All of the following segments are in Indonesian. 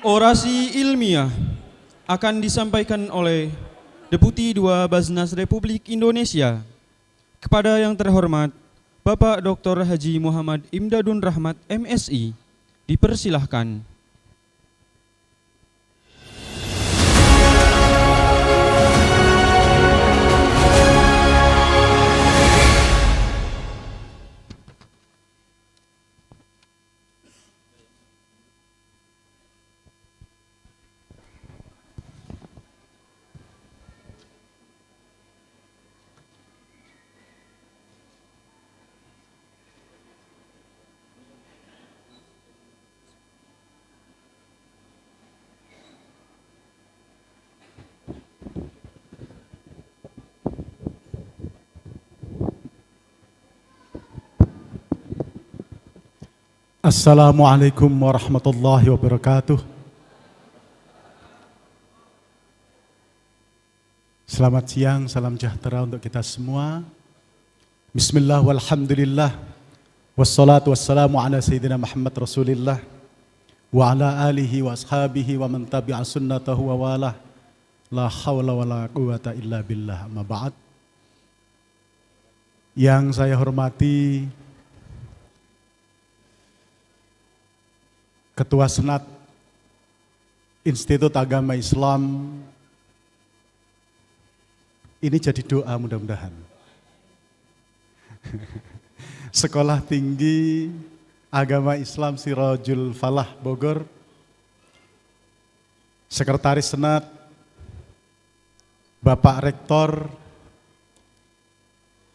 Orasi ilmiah akan disampaikan oleh Deputi 2 Basnas Republik Indonesia. Kepada yang terhormat Bapak Dr. Haji Muhammad Imdadun Rahmat MSI, dipersilahkan. Assalamualaikum warahmatullahi wabarakatuh. Selamat siang, salam sejahtera untuk kita semua. Bismillah walhamdulillah. Wassalatu wassalamu ala sayyidina Muhammad Rasulillah wa ala alihi wa ashabihi wa man tabi'a sunnatahu wa walah. La hawla wa la quwata illa billah, amma ba'd. Yang saya hormati Ketua Senat Institut Agama Islam, ini jadi doa mudah-mudahan. Sekolah Tinggi Agama Islam Sirajul Falah Bogor, Sekretaris Senat, Bapak Rektor,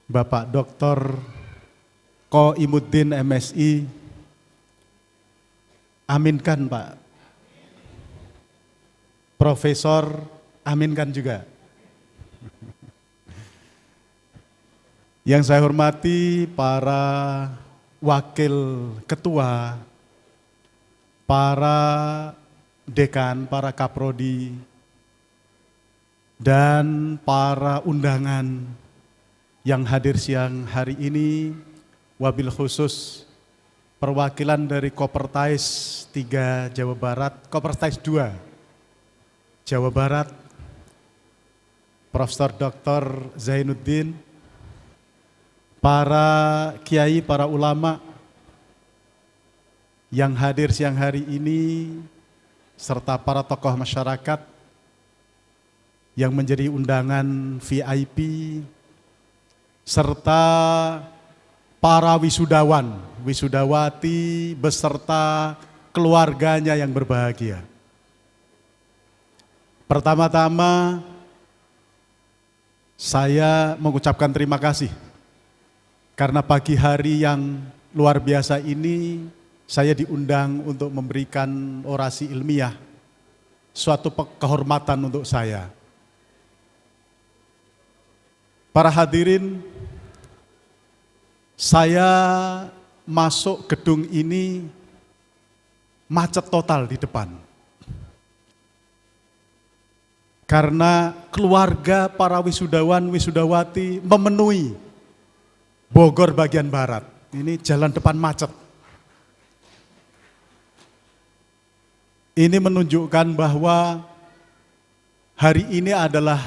Bapak Dr. Qoimuddin MSI, aminkan Pak. Profesor, aminkan juga. Yang saya hormati para wakil ketua, para dekan, para kaprodi, dan para undangan yang hadir siang hari ini, wabil khusus perwakilan dari Kopertais 3 Jawa Barat, Kopertais 2 Jawa Barat, Profesor Dr. Zainuddin, para kiai, para ulama yang hadir siang hari ini, serta para tokoh masyarakat yang menjadi undangan VIP, serta para wisudawan, wisudawati beserta keluarganya yang berbahagia. Pertama-tama saya mengucapkan terima kasih karena pagi hari yang luar biasa ini saya diundang untuk memberikan orasi ilmiah, suatu kehormatan untuk saya. Para hadirin, saya masuk gedung ini macet total di depan. Karena keluarga para wisudawan, wisudawati memenuhi Bogor bagian barat. Ini jalan depan macet. Ini menunjukkan bahwa hari ini adalah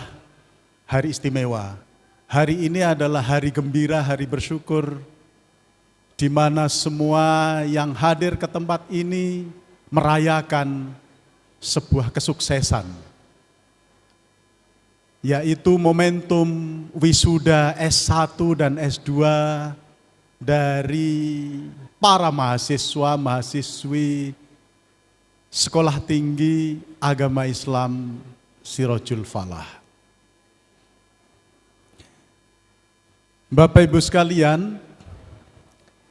hari istimewa. Hari ini adalah hari gembira, hari bersyukur, di mana semua yang hadir ke tempat ini merayakan sebuah kesuksesan, yaitu momentum wisuda S1 dan S2 dari para mahasiswa, mahasiswi Sekolah Tinggi Agama Islam Sirajul Falah. Bapak Ibu sekalian,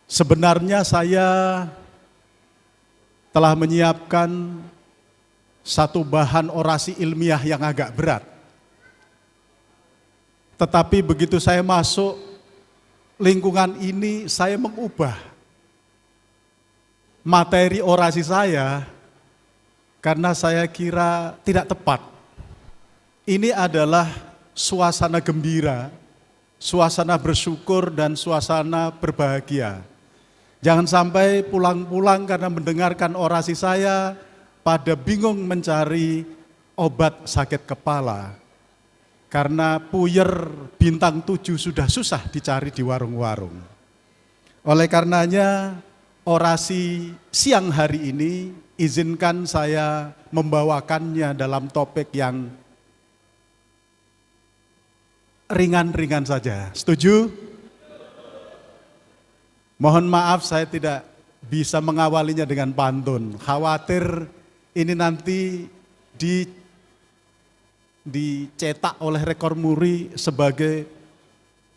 sebenarnya saya telah menyiapkan satu bahan orasi ilmiah yang agak berat. Tetapi begitu saya masuk lingkungan ini, saya mengubah materi orasi saya karena saya kira tidak tepat. Ini adalah suasana gembira, suasana bersyukur dan suasana berbahagia. Jangan sampai pulang-pulang karena mendengarkan orasi saya pada bingung mencari obat sakit kepala karena puyer bintang 7 sudah susah dicari di warung-warung. Oleh karenanya orasi siang hari ini izinkan saya membawakannya dalam topik yang ringan-ringan saja. Setuju? Mohon maaf saya tidak bisa mengawalinya dengan pantun. Khawatir ini nanti dicetak oleh Rekor Muri sebagai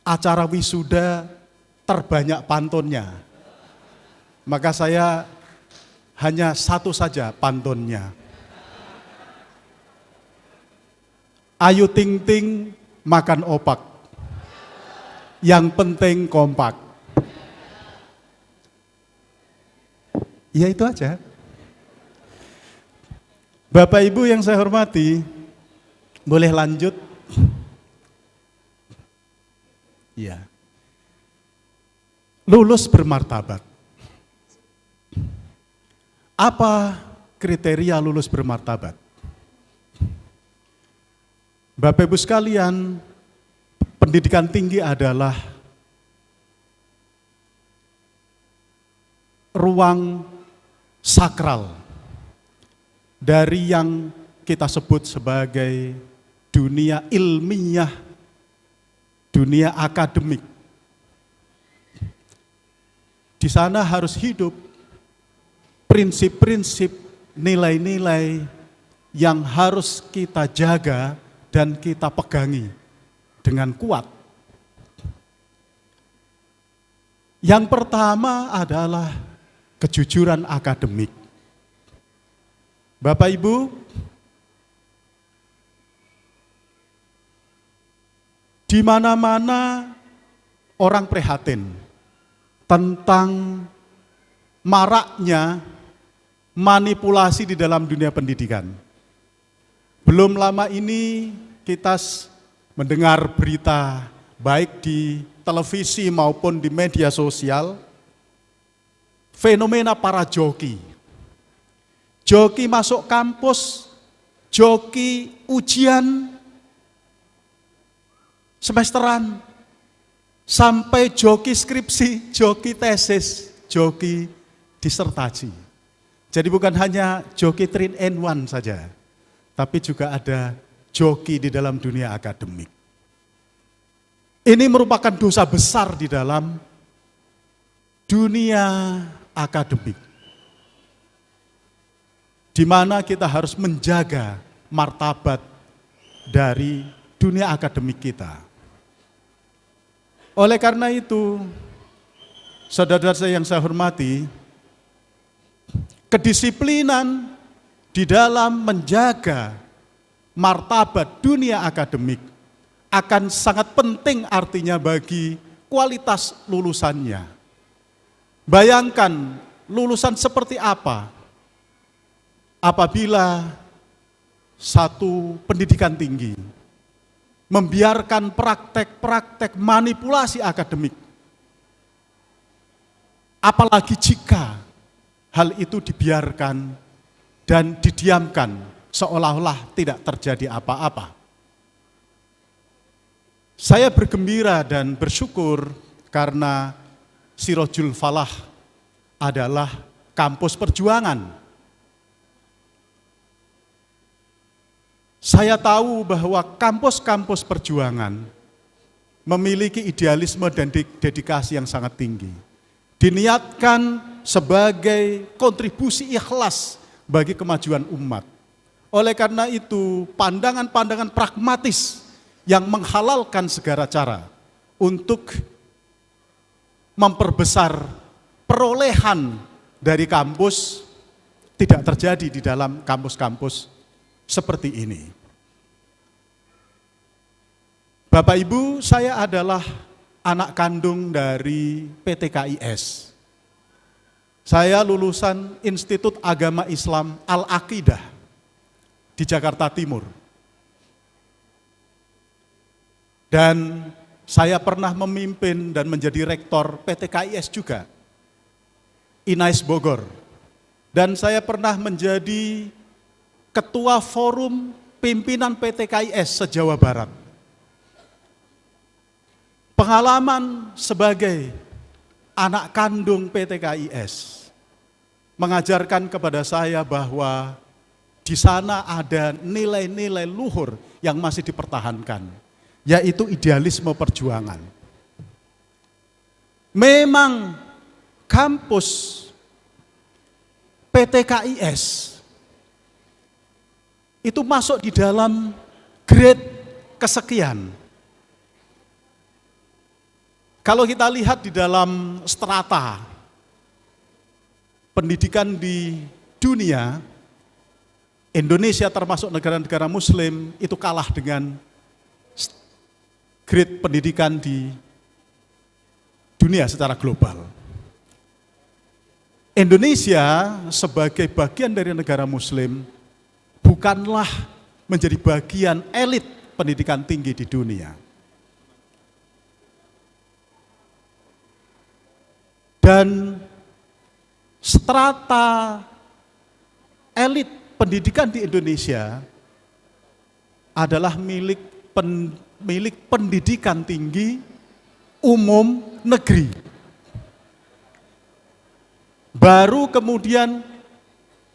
acara wisuda terbanyak pantunnya. Maka saya hanya satu saja pantunnya. Ayu ting ting makan opak, yang penting kompak. Ya itu aja. Bapak Ibu yang saya hormati, boleh lanjut? Ya. Lulus bermartabat. Apa kriteria lulus bermartabat? Bapak Ibu sekalian, pendidikan tinggi adalah ruang sakral dari yang kita sebut sebagai dunia ilmiah, dunia akademik. Di sana harus hidup prinsip-prinsip, nilai-nilai yang harus kita jaga dan kita pegangi dengan kuat. Yang pertama adalah kejujuran akademik. Bapak Ibu, di mana-mana orang prihatin tentang maraknya manipulasi di dalam dunia pendidikan. Belum lama ini kita mendengar berita baik di televisi maupun di media sosial, fenomena para joki. Joki masuk kampus, joki ujian semesteran, sampai joki skripsi, joki tesis, joki disertasi. Jadi bukan hanya joki 3-in-1 saja, tapi juga ada joki di dalam dunia akademik. Ini merupakan dosa besar di dalam dunia akademik, di mana kita harus menjaga martabat dari dunia akademik kita. Oleh karena itu, saudara-saudara saya yang saya hormati, kedisiplinan di dalam menjaga martabat dunia akademik akan sangat penting artinya bagi kualitas lulusannya. Bayangkan lulusan seperti apa apabila satu pendidikan tinggi membiarkan praktek-praktek manipulasi akademik. Apalagi jika hal itu dibiarkan dan didiamkan seolah-olah tidak terjadi apa-apa. Saya bergembira dan bersyukur karena Sirojul Falah adalah kampus perjuangan. Saya tahu bahwa kampus-kampus perjuangan memiliki idealisme dan dedikasi yang sangat tinggi. Diniatkan sebagai kontribusi ikhlas bagi kemajuan umat. Oleh karena itu, pandangan-pandangan pragmatis yang menghalalkan segala cara untuk memperbesar perolehan dari kampus tidak terjadi di dalam kampus-kampus seperti ini. Bapak Ibu, saya adalah anak kandung dari PTKIS. Saya lulusan Institut Agama Islam Al-Aqidah di Jakarta Timur. Dan saya pernah memimpin dan menjadi rektor PTKIS juga, INAIS Bogor, dan saya pernah menjadi Ketua Forum Pimpinan PTKIS se-Jawa Barat. Pengalaman sebagai anak kandung PTKIS mengajarkan kepada saya bahwa di sana ada nilai-nilai luhur yang masih dipertahankan, yaitu idealisme perjuangan. Memang kampus PTKIS itu masuk di dalam grade kesekian. Kalau kita lihat di dalam strata pendidikan di dunia, Indonesia termasuk negara-negara Muslim itu kalah dengan grade pendidikan di dunia secara global. Indonesia sebagai bagian dari negara Muslim bukanlah menjadi bagian elit pendidikan tinggi di dunia. Dan strata elit pendidikan di Indonesia adalah milik pendidikan tinggi umum negeri. Baru kemudian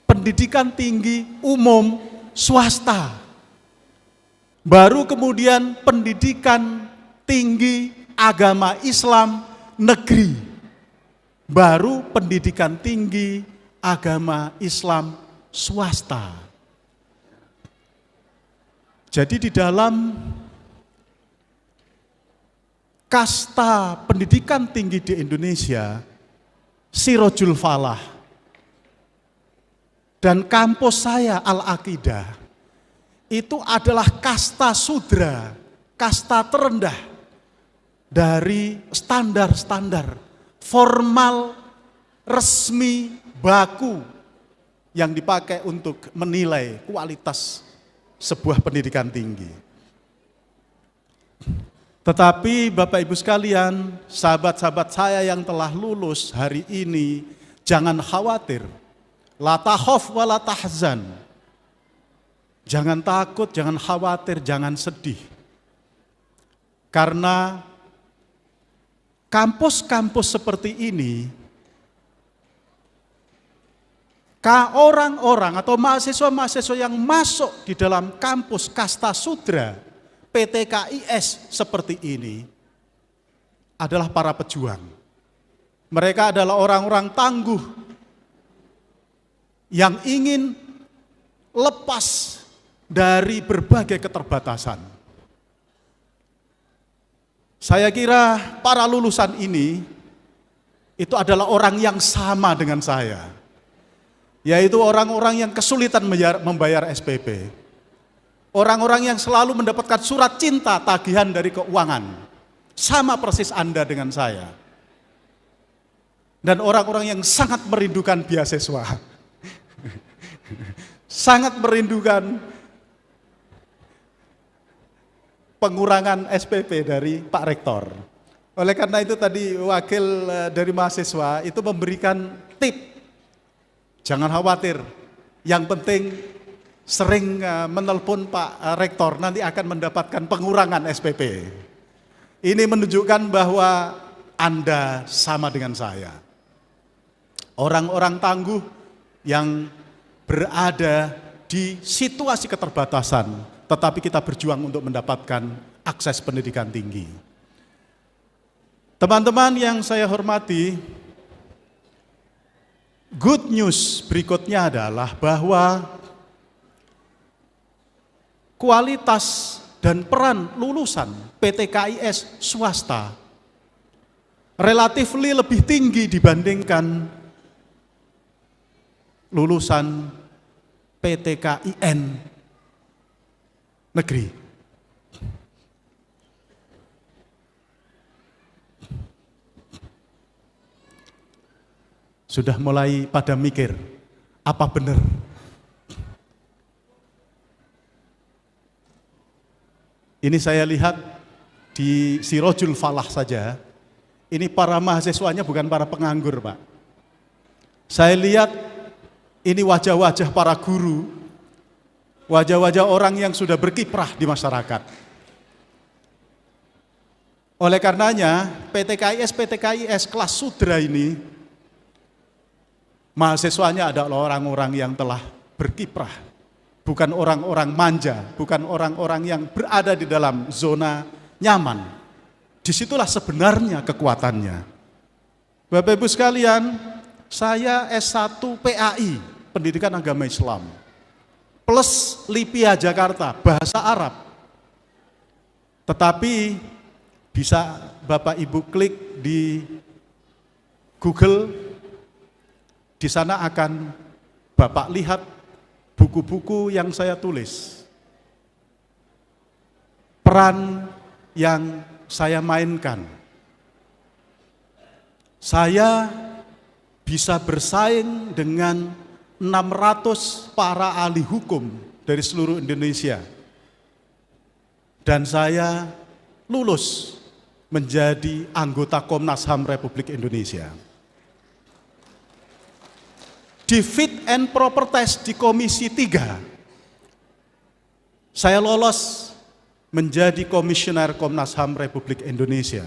pendidikan tinggi umum swasta. Baru kemudian pendidikan tinggi agama Islam negeri. Baru pendidikan tinggi agama Islam swasta. Jadi di dalam kasta pendidikan tinggi di Indonesia, Sirojul Falah dan kampus saya Al-Aqidah itu adalah kasta sudra, kasta terendah dari standar-standar formal resmi baku yang dipakai untuk menilai kualitas sebuah pendidikan tinggi. Tetapi Bapak Ibu sekalian, sahabat-sahabat saya yang telah lulus hari ini, jangan khawatir. La takhaf wa la tahzan. Jangan takut, jangan khawatir, jangan sedih. Karena kampus-kampus seperti ini, orang-orang atau mahasiswa-mahasiswa yang masuk di dalam kampus kasta sudra PTKIS seperti ini adalah para pejuang. Mereka adalah orang-orang tangguh yang ingin lepas dari berbagai keterbatasan. Saya kira para lulusan ini itu adalah orang yang sama dengan saya, yaitu orang-orang yang kesulitan membayar SPP. Orang-orang yang selalu mendapatkan surat cinta tagihan dari keuangan. Sama persis Anda dengan saya. Dan orang-orang yang sangat merindukan beasiswa. Sangat merindukan pengurangan SPP dari Pak Rektor. Oleh karena itu tadi wakil dari mahasiswa itu memberikan tip. Jangan khawatir, yang penting sering menelpon Pak Rektor, nanti akan mendapatkan pengurangan SPP. Ini menunjukkan bahwa Anda sama dengan saya. Orang-orang tangguh yang berada di situasi keterbatasan, tetapi kita berjuang untuk mendapatkan akses pendidikan tinggi. Teman-teman yang saya hormati, good news berikutnya adalah bahwa kualitas dan peran lulusan PTKIS swasta relatif lebih tinggi dibandingkan lulusan PTKIN negeri. Sudah mulai pada mikir, apa benar? Ini saya lihat di Sirojul Falah saja, ini para mahasiswanya bukan para penganggur, Pak. Saya lihat Ini wajah-wajah para guru, wajah-wajah orang yang sudah berkiprah di masyarakat. Oleh karenanya, PTKIS kelas Sudra ini, mahasiswanya adalah orang-orang yang telah berkiprah, bukan orang-orang manja, bukan orang-orang yang berada di dalam zona nyaman. Disitulah sebenarnya kekuatannya. Bapak Ibu sekalian, saya S1 PAI, Pendidikan Agama Islam, plus LIPIA Jakarta, bahasa Arab. Tetapi bisa Bapak Ibu klik di Google, di sana akan Bapak lihat buku-buku yang saya tulis. Peran yang saya mainkan. Saya bisa bersaing dengan 600 para ahli hukum dari seluruh Indonesia. Dan saya lulus menjadi anggota Komnas HAM Republik Indonesia. Di fit and proper test di Komisi 3, saya lolos menjadi komisioner Komnas HAM Republik Indonesia.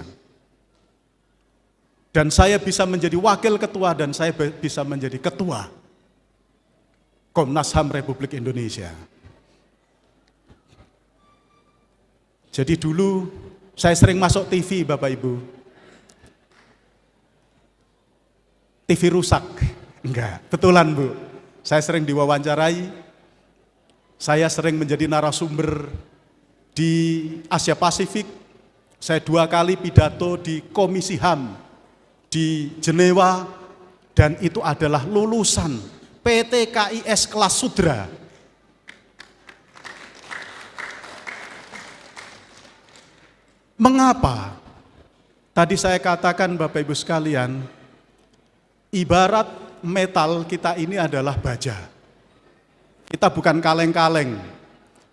Dan saya bisa menjadi wakil ketua dan saya bisa menjadi ketua Komnas HAM Republik Indonesia. Jadi dulu saya sering masuk TV, Bapak Ibu. TV rusak. Enggak, betulan Bu. Saya sering diwawancarai, saya sering menjadi narasumber di Asia Pasifik. Saya 2 kali pidato di Komisi HAM di Jenewa, dan itu adalah lulusan PTKIS kelas Sudra. Mengapa? Tadi saya katakan Bapak Ibu sekalian, ibarat metal kita ini adalah baja. Kita bukan kaleng-kaleng.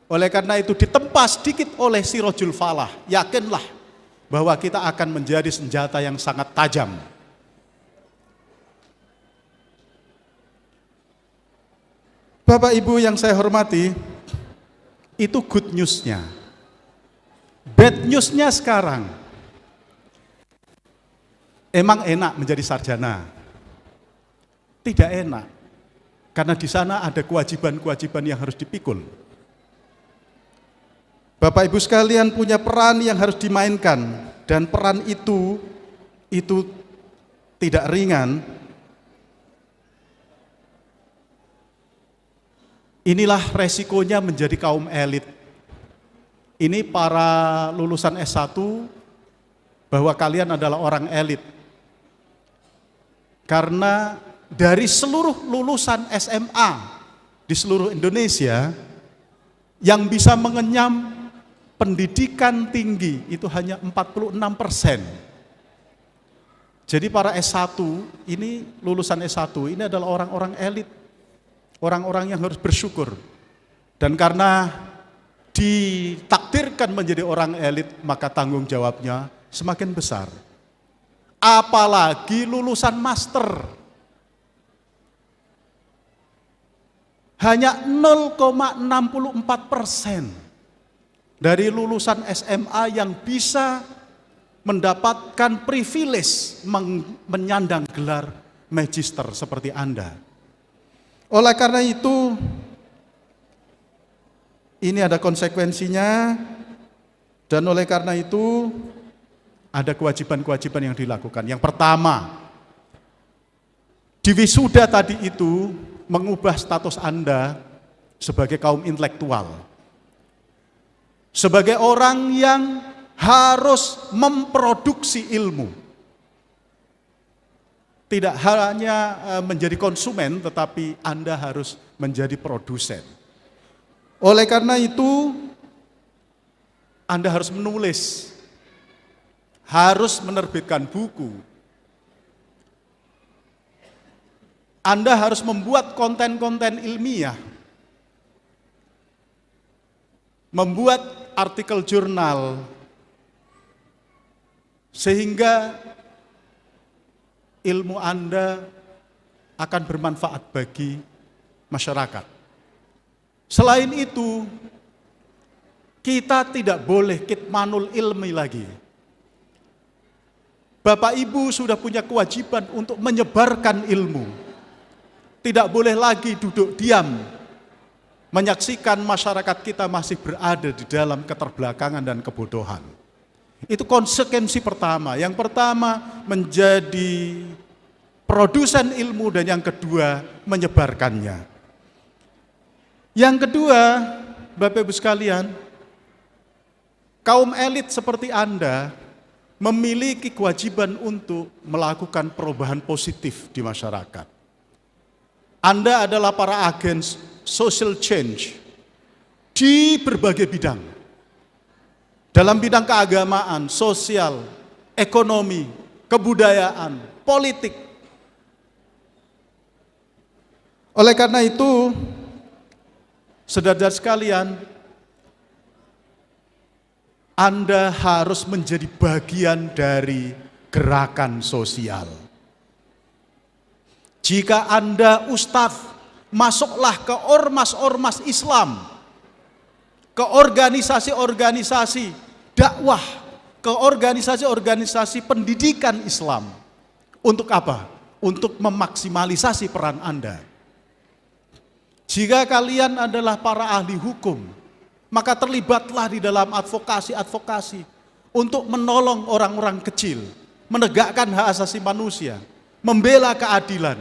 Oleh karena itu ditempa sedikit oleh Sirojul Falah, yakinlah bahwa kita akan menjadi senjata yang sangat tajam. Bapak Ibu yang saya hormati, itu good news-nya. Bad news-nya sekarang, emang enak menjadi sarjana? Tidak enak, karena di sana ada kewajiban-kewajiban yang harus dipikul. Bapak Ibu sekalian punya peran yang harus dimainkan, dan peran itu tidak ringan. Inilah resikonya menjadi kaum elit. Ini para lulusan S1, bahwa kalian adalah orang elit. Karena dari seluruh lulusan SMA di seluruh Indonesia, yang bisa mengenyam pendidikan tinggi itu hanya 46%. Jadi para S1 ini, lulusan S1 ini adalah orang-orang elit, orang-orang yang harus bersyukur. Dan karena ditakdirkan menjadi orang elit, maka tanggung jawabnya semakin besar. Apalagi lulusan master, hanya 0,64% dari lulusan SMA yang bisa mendapatkan privilege menyandang gelar magister seperti Anda. Oleh karena itu, ini ada konsekuensinya, dan oleh karena itu ada kewajiban-kewajiban yang dilakukan. Yang pertama, di wisuda tadi itu mengubah status Anda sebagai kaum intelektual. Sebagai orang yang harus memproduksi ilmu. Tidak hanya menjadi konsumen, tetapi Anda harus menjadi produsen. Oleh karena itu, Anda harus menulis, harus menerbitkan buku. Anda harus membuat konten-konten ilmiah, membuat artikel jurnal, sehingga ilmu Anda akan bermanfaat bagi masyarakat. Selain itu, kita tidak boleh kitmanul ilmi lagi. Bapak Ibu sudah punya kewajiban untuk menyebarkan ilmu. Tidak boleh lagi duduk diam, menyaksikan masyarakat kita masih berada di dalam keterbelakangan dan kebodohan. Itu konsekuensi pertama. Yang pertama menjadi produsen ilmu dan yang kedua menyebarkannya. Yang kedua, Bapak Ibu sekalian, kaum elit seperti Anda memiliki kewajiban untuk melakukan perubahan positif di masyarakat. Anda adalah para agen social change di berbagai bidang. Dalam bidang keagamaan, sosial, ekonomi, kebudayaan, politik. Oleh karena itu, saudara-saudara sekalian, Anda harus menjadi bagian dari gerakan sosial. Jika Anda ustadz, masuklah ke ormas-ormas Islam, ke organisasi-organisasi dakwah, ke organisasi-organisasi pendidikan Islam. Untuk apa? Untuk memaksimalisasi peran Anda. Jika kalian adalah para ahli hukum, maka terlibatlah di dalam advokasi-advokasi untuk menolong orang-orang kecil, menegakkan hak asasi manusia, membela keadilan,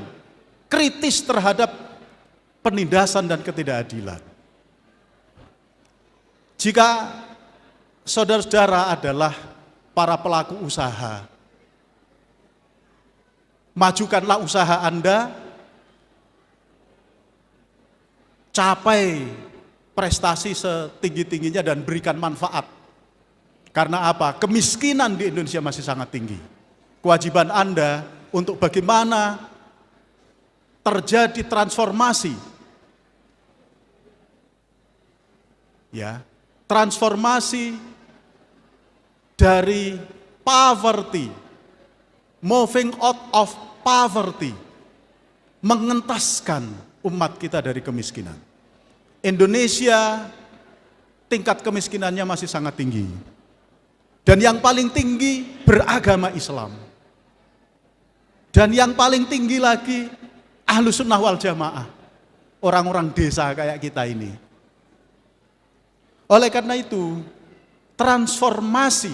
kritis terhadap penindasan dan ketidakadilan. Jika saudara-saudara adalah para pelaku usaha, majukanlah usaha Anda, capai prestasi setinggi-tingginya dan berikan manfaat. Karena apa? Kemiskinan di Indonesia masih sangat tinggi. Kewajiban Anda untuk bagaimana terjadi transformasi. Ya, transformasi dari poverty, moving out of poverty, mengentaskan umat kita dari kemiskinan. Indonesia tingkat kemiskinannya masih sangat tinggi. Dan yang paling tinggi beragama Islam. Dan yang paling tinggi lagi Ahlus Sunnah wal Jamaah. Orang-orang desa kayak kita ini. Oleh karena itu, transformasi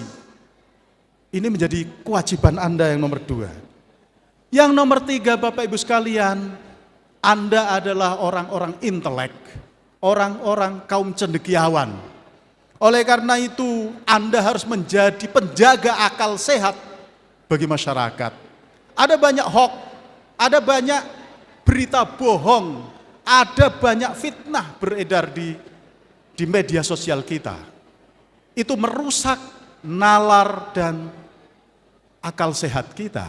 ini menjadi kewajiban Anda yang nomor 2. Yang nomor 3, Bapak Ibu sekalian, Anda adalah orang-orang intelek, orang-orang kaum cendekiawan. Oleh karena itu, Anda harus menjadi penjaga akal sehat bagi masyarakat. Ada banyak hoax, ada banyak berita bohong, ada banyak fitnah beredar di media sosial kita. Itu merusak nalar dan akal sehat kita.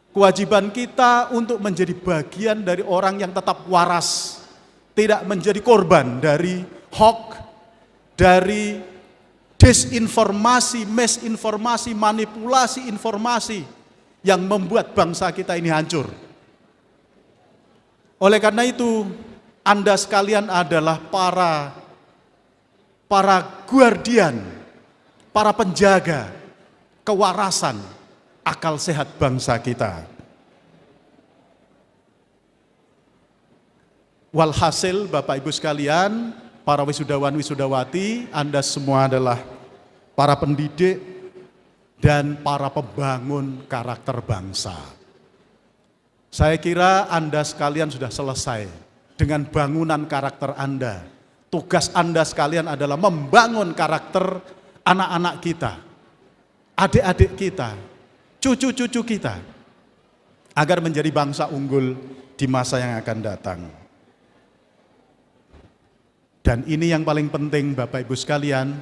Kewajiban kita untuk menjadi bagian dari orang yang tetap waras, tidak menjadi korban dari hoax, dari disinformasi, misinformasi, manipulasi informasi yang membuat bangsa kita ini hancur. Oleh karena itu, Anda sekalian adalah para guardian, para penjaga kewarasan akal sehat bangsa kita. Walhasil, Bapak Ibu sekalian, para wisudawan wisudawati, Anda semua adalah para pendidik dan para pembangun karakter bangsa. Saya kira Anda sekalian sudah selesai dengan bangunan karakter Anda. Tugas Anda sekalian adalah membangun karakter anak-anak kita, adik-adik kita, cucu-cucu kita, agar menjadi bangsa unggul di masa yang akan datang. Dan ini yang paling penting, Bapak Ibu sekalian,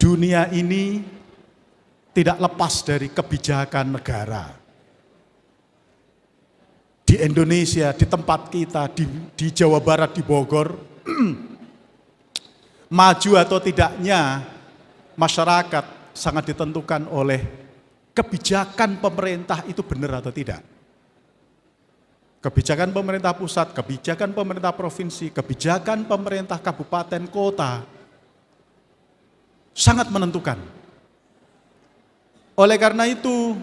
dunia ini tidak lepas dari kebijakan negara. Di Indonesia, di tempat kita, di Jawa Barat, di Bogor, maju atau tidaknya masyarakat sangat ditentukan oleh kebijakan pemerintah itu benar atau tidak. kebijakan pemerintah pusat, kebijakan pemerintah provinsi, kebijakan pemerintah kabupaten, kota, sangat menentukan. Oleh karena itu,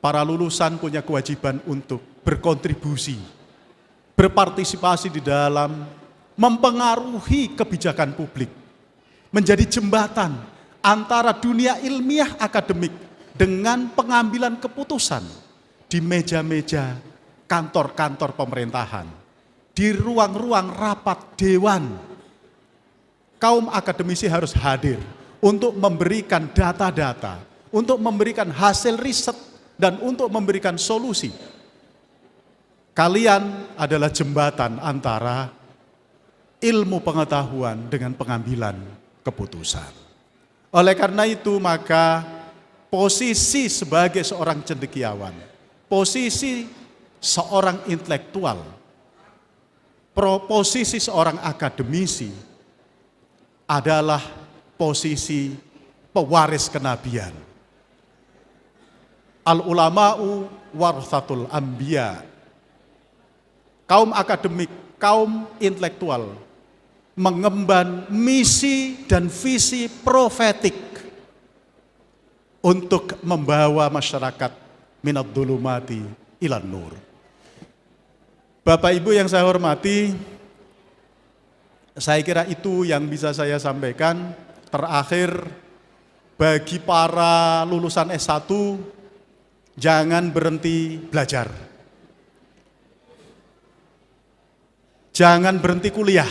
para lulusan punya kewajiban untuk berkontribusi, berpartisipasi di dalam mempengaruhi kebijakan publik, menjadi jembatan antara dunia ilmiah akademik dengan pengambilan keputusan di meja-meja kantor-kantor pemerintahan, di ruang-ruang rapat dewan. Kaum akademisi harus hadir untuk memberikan data-data, untuk memberikan hasil riset, dan untuk memberikan solusi. Kalian adalah jembatan antara ilmu pengetahuan dengan pengambilan keputusan. Oleh karena itu, maka posisi sebagai seorang cendekiawan, posisi seorang intelektual, posisi seorang akademisi adalah posisi pewaris kenabian. Al-ulama'u warathatul anbiya. Kaum akademik, kaum intelektual mengemban misi dan visi profetik untuk membawa masyarakat minad dhulumati ilan nur. Bapak Ibu yang saya hormati, saya kira itu yang bisa saya sampaikan. Terakhir, bagi para lulusan S1, jangan berhenti belajar. Jangan berhenti kuliah.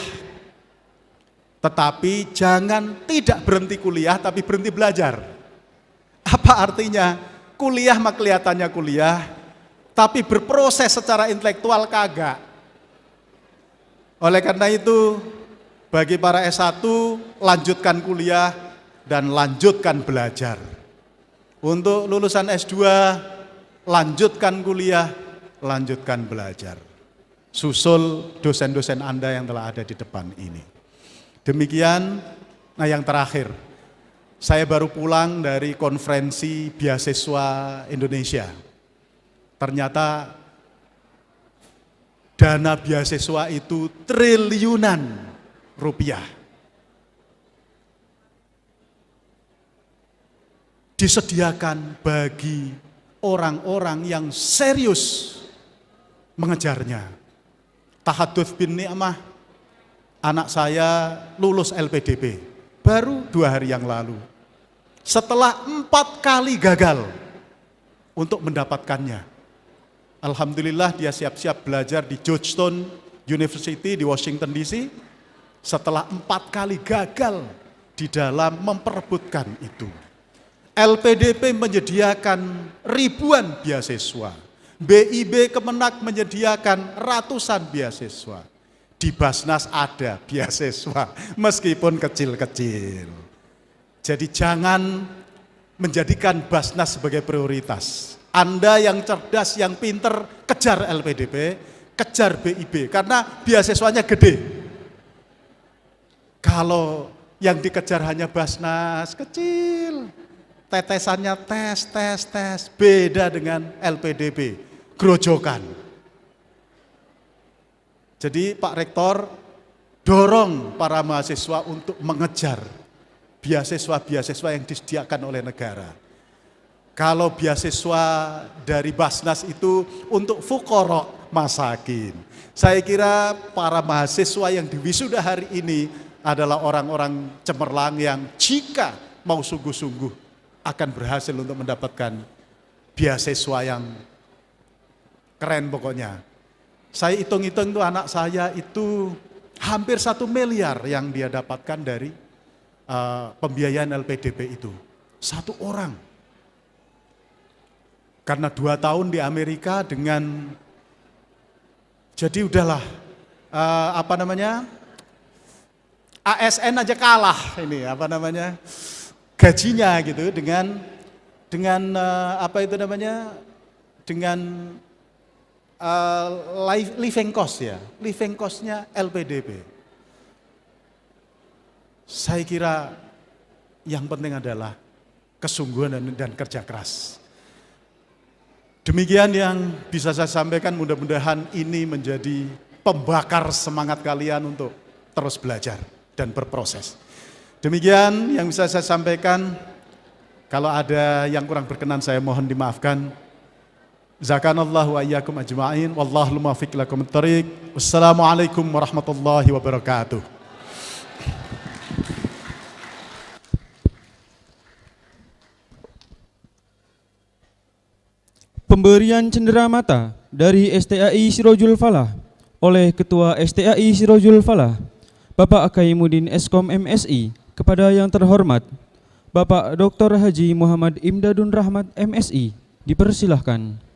Tetapi jangan tidak berhenti kuliah, tapi berhenti belajar. Apa artinya? Kuliah mah kelihatannya kuliah, tapi berproses secara intelektual kagak. Oleh karena itu, bagi para S1, lanjutkan kuliah dan lanjutkan belajar. Untuk lulusan S2, lanjutkan kuliah, lanjutkan belajar. Susul dosen-dosen Anda yang telah ada di depan ini. Demikian, yang terakhir, saya baru pulang dari konferensi beasiswa Indonesia. Ternyata dana beasiswa itu triliunan rupiah. Disediakan bagi orang-orang yang serius mengejarnya. Tahadduts bin Ni'mah, anak saya lulus LPDP, baru 2 hari yang lalu. Setelah 4 kali gagal untuk mendapatkannya. Alhamdulillah dia siap-siap belajar di Georgetown University di Washington DC. Setelah 4 kali gagal di dalam memperebutkan itu. LPDP menyediakan ribuan beasiswa. BIB Kemenak menyediakan ratusan beasiswa. Di Basnas ada beasiswa, meskipun kecil-kecil. Jadi jangan menjadikan Basnas sebagai prioritas. Anda yang cerdas, yang pinter, kejar LPDP, kejar BIB, karena beasiswanya gede. Kalau yang dikejar hanya Basnas, kecil, tetesannya tes, beda dengan LPDP. Grojokan. Jadi Pak Rektor dorong para mahasiswa untuk mengejar beasiswa-beasiswa yang disediakan oleh negara. Kalau beasiswa dari Basnas itu untuk fuqara masakin. Saya kira para mahasiswa yang diwisuda hari ini adalah orang-orang cemerlang yang jika mau sungguh-sungguh akan berhasil untuk mendapatkan beasiswa yang keren pokoknya. Saya hitung-hitung tuh anak saya itu hampir 1 miliar yang dia dapatkan dari pembiayaan LPDP itu. 1 orang. Karena 2 tahun di Amerika dengan, jadi udahlah, ASN aja kalah ini, gajinya gitu dengan living cost ya, living costnya LPDP. Saya kira yang penting adalah kesungguhan dan kerja keras. Demikian yang bisa saya sampaikan, mudah-mudahan ini menjadi pembakar semangat kalian untuk terus belajar dan berproses. Demikian yang bisa saya sampaikan. Kalau ada yang kurang berkenan saya mohon dimaafkan. Zakanallahu wa iyyakum ajma'in. Wallahu muwaffiq lakum thoriq. Wassalamualaikum warahmatullahi wabarakatuh. Pemberian cenderamata dari STAI Sirojul Falah oleh Ketua STAI Sirojul Falah, Bapak Akaimuddin Eskom MSI, kepada yang terhormat Bapak Dr. Haji Muhammad Imdadun Rahmat MSI, dipersilahkan.